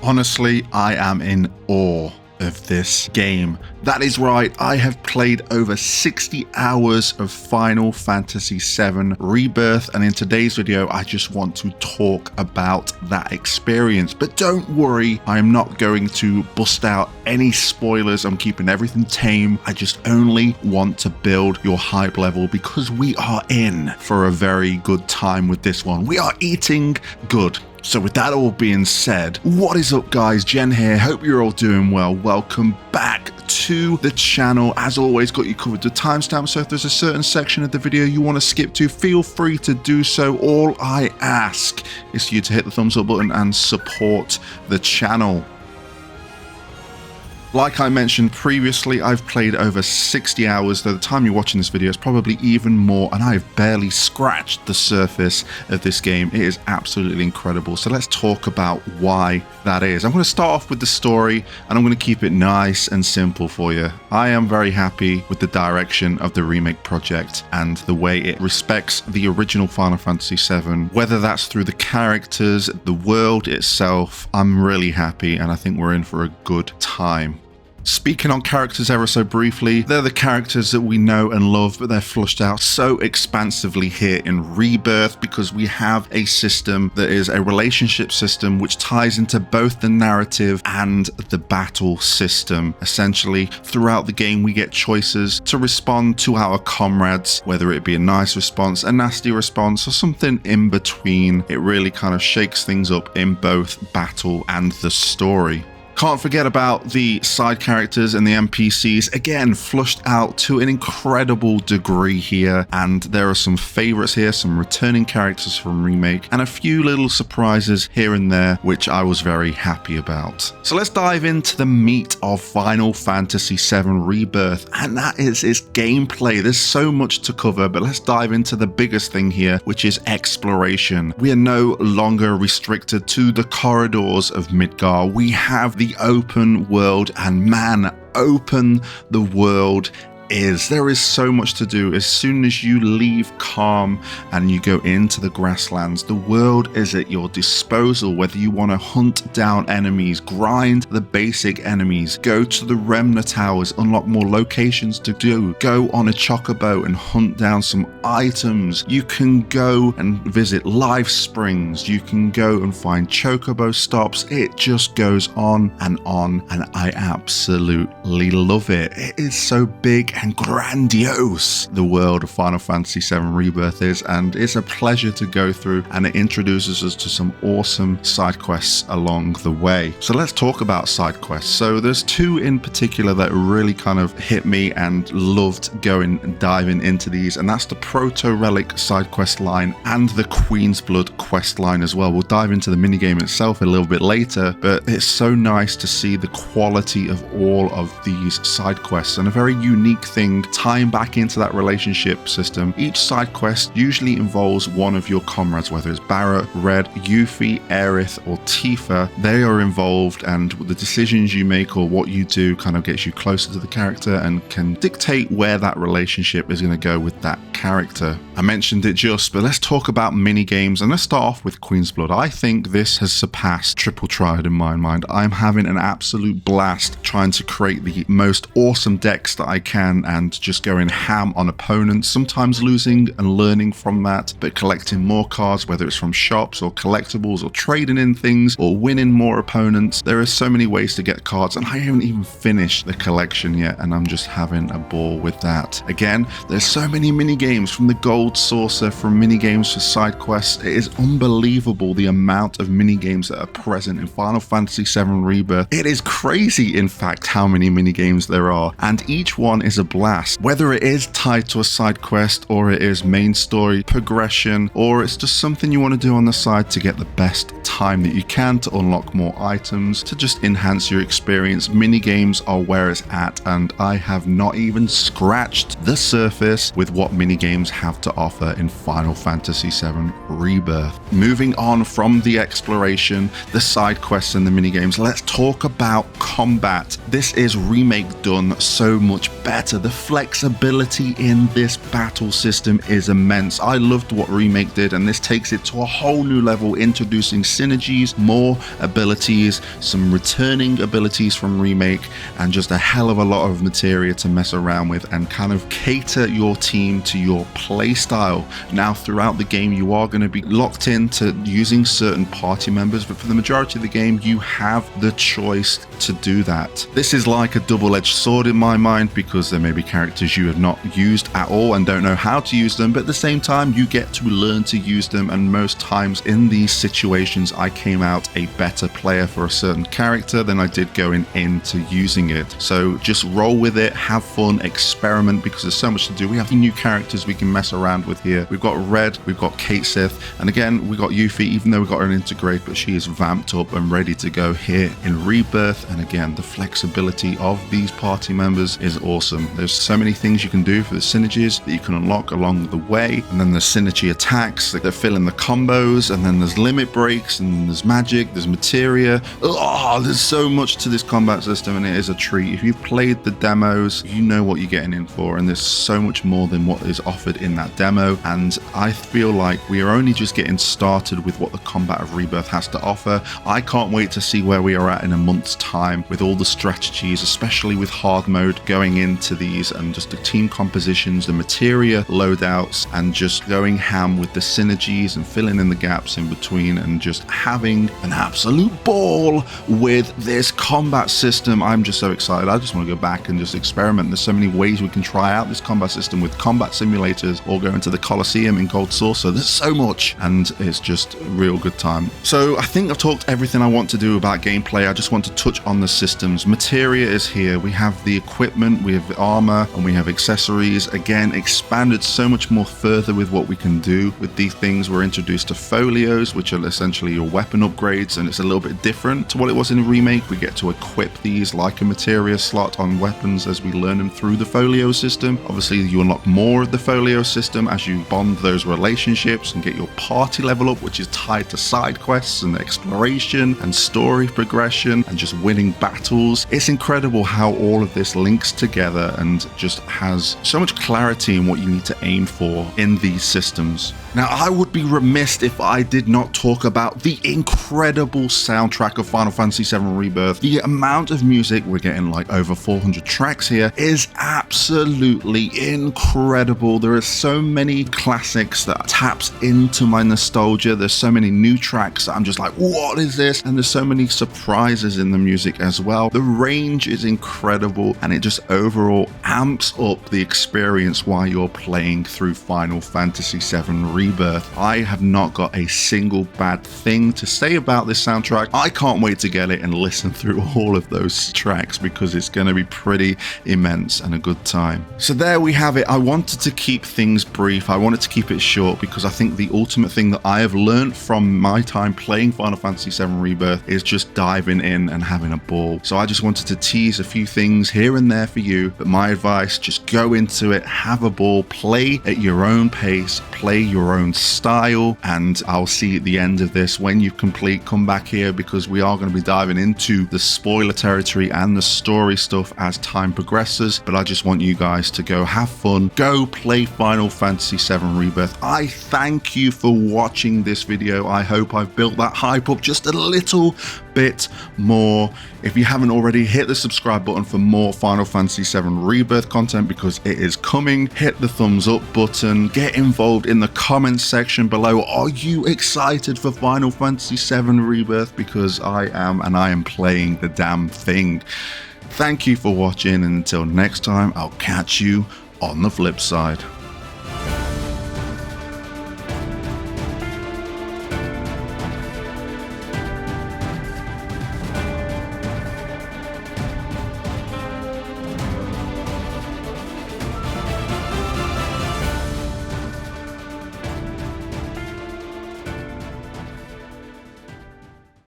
Honestly, I am in awe of this game. That is right, I have played over 60 hours of Final Fantasy VII Rebirth, and in today's video I just want to talk about that experience. But don't worry, I am not going to bust out any spoilers. I'm keeping everything tame. I just only want to build your hype level because we are in for a very good time with this one. We are eating good. So with that all being said, what is up guys, Jen here, hope you're all doing well. Welcome back to the channel. As always, got you covered the timestamp, so if there's a certain section of the video you want to skip to, feel free to do so. All I ask is for you to hit the thumbs up button and support the channel. Like I mentioned previously, I've played over 60 hours, though the time you're watching this video is probably even more, and I have barely scratched the surface of this game. It is absolutely incredible. So let's talk about why that is. I'm going to start off with the story, and I'm going to keep it nice and simple for you. I am very happy with the direction of the remake project and the way it respects the original Final Fantasy VII, whether that's through the characters, the world itself. I'm really happy, and I think we're in for a good time. Speaking on characters ever so briefly, they're the characters that we know and love, but they're flushed out so expansively here in Rebirth because we have a system that is a relationship system which ties into both the narrative and the battle system. Essentially, throughout the game we get choices to respond to our comrades, whether it be a nice response, a nasty response, or something in between. It really kind of shakes things up in both battle and the story. Can't forget about the side characters and the NPCs, again flushed out to an incredible degree here, and there are some favorites here, some returning characters from Remake, and a few little surprises here and there which I was very happy about. So let's dive into the meat of Final Fantasy VII Rebirth, and that is its gameplay. There's so much to cover, but let's dive into the biggest thing here, which is exploration. We are no longer restricted to the corridors of Midgar. We have the open world, and man, open the world is. There is so much to do. As soon as you leave Calm and you go into the grasslands, the world is at your disposal, whether you want to hunt down enemies, grind the basic enemies, go to the Remnant Towers, unlock more locations to do, go on a chocobo and hunt down some items. You can go and visit life springs, you can go and find chocobo stops. It just goes on, and I absolutely love it. It is so big and grandiose, the world of Final Fantasy VII Rebirth is, and it's a pleasure to go through, and it introduces us to some awesome side quests along the way. So let's talk about side quests. So there's two in particular that really kind of hit me and loved going and diving into these, and that's the Proto Relic side quest line and the Queen's Blood quest line as well. We'll dive into the minigame itself a little bit later, but it's so nice to see the quality of all of these side quests, and a very unique thing tying back into that relationship system. Each side quest usually involves one of your comrades, whether it's Barrett, Red, Yuffie, Aerith, or Tifa. They are involved, and the decisions you make or what you do kind of gets you closer to the character and can dictate where that relationship is going to go with that character. I mentioned it just, but let's talk about mini games, and let's start off with Queen's Blood. I think this has surpassed Triple Triad in my mind. I'm having an absolute blast trying to create the most awesome decks that I can and just going ham on opponents, sometimes losing and learning from that, but collecting more cards, whether it's from shops or collectibles or trading in things or winning more opponents. There are so many ways to get cards, and I haven't even finished the collection yet, and I'm just having a ball with that. Again, there's so many mini games, from the Gold Saucer, from mini games for side quests. It is unbelievable the amount of mini games that are present in Final Fantasy VII Rebirth. It is crazy, in fact, how many mini games there are, and each one is a blast, whether it is tied to a side quest or it is main story progression, or it's just something you want to do on the side to get the best time that you can to unlock more items, to just enhance your experience. Mini games are where it's at, and I have not even scratched the surface with what mini games have to offer in Final Fantasy VII Rebirth. Moving on from the exploration, the side quests and the mini games, let's talk about combat. This is Remake done so much better better. The flexibility in this battle system is immense. I loved what Remake did, and this takes it to a whole new level, introducing synergies, more abilities, some returning abilities from Remake, and just a hell of a lot of materia to mess around with and kind of cater your team to your play style. Now, throughout the game, you are going to be locked into using certain party members, but for the majority of the game, you have the choice to do that. This is like a double-edged sword in my mind, because there may be characters you have not used at all and don't know how to use them, but at the same time, you get to learn to use them, and most times in these situations, I came out a better player for a certain character than I did going into using it. So just roll with it, have fun, experiment, because there's so much to do. We have new characters we can mess around with here. We've got Red, we've got Kate Sith, and again, we got Yuffie, even though we got her integrate, but she is vamped up and ready to go here in Rebirth. And again, the flexibility of these party members is awesome. There's so many things you can do for the synergies that you can unlock along the way, and then there's synergy attacks that fill in the combos, and then there's limit breaks, and then there's magic, there's materia. Oh, there's so much to this combat system, and it is a treat. If you've played the demos, you know what you're getting in for, and there's so much more than what is offered in that demo, and I feel like we are only just getting started with what the combat of Rebirth has to offer. I can't wait to see where we are at in a month's time with all the strategies, especially with hard mode going into these, and just the team compositions, the materia loadouts, and just going ham with the synergies and filling in the gaps in between, and just having an absolute ball with this combat system. I'm just so excited. I just want to go back and just experiment. There's so many ways we can try out this combat system with combat simulators, or go into the Colosseum in Gold Saucer. There's so much, and it's just a real good time. So I think I've talked everything I want to do about gameplay. I just want to touch on the systems. Materia is here. We have the equipment, we have the armor, and we have accessories. Again, expanded so much more further with what we can do with these things. We're introduced to folios, which are essentially your weapon upgrades, and it's a little bit different to what it was in Remake. We get to equip these like a materia slot on weapons as we learn them through the folio system. Obviously, you unlock more of the folio system as you bond those relationships and get your party level up, which is tied to side quests and exploration and story progression and just winning battles. It's incredible how all of this links together and just has so much clarity in what you need to aim for in these systems. Now, I would be remiss if I did not talk about the incredible soundtrack of Final Fantasy VII Rebirth. The amount of music, we're getting like over 400 tracks here, is absolutely incredible. There are so many classics that taps into my nostalgia. There's so many new tracks that I'm just like, what is this? And there's so many surprises in the music as well. The range is incredible, and it just overall amps up the experience while you're playing through Final Fantasy VII Rebirth. I have not got a single bad thing to say about this soundtrack. I can't wait to get it and listen through all of those tracks, because it's going to be pretty immense and a good time. So there we have it. I wanted to keep things brief. I wanted to keep it short, because I think the ultimate thing that I have learned from my time playing Final Fantasy VII Rebirth is just diving in and having a ball. So I just wanted to tease a few things here and there for you, but my advice, just go into it, have a ball, play at your own pace, play your own style, and I'll see you at the end of this. When you complete, come back here, because we are going to be diving into the spoiler territory and the story stuff as time progresses. But I just want you guys to go have fun, go play Final Fantasy VII Rebirth. I thank you for watching this video. I hope I've built that hype up just a little bit more. If you haven't already, hit the subscribe button for more Final Fantasy VII Rebirth content, because it is coming. Hit the thumbs up button, get involved in the comments section below. Are you excited for Final Fantasy VII Rebirth? Because I am, and I am playing the damn thing. Thank you for watching, and until next time, I'll catch you on the flip side.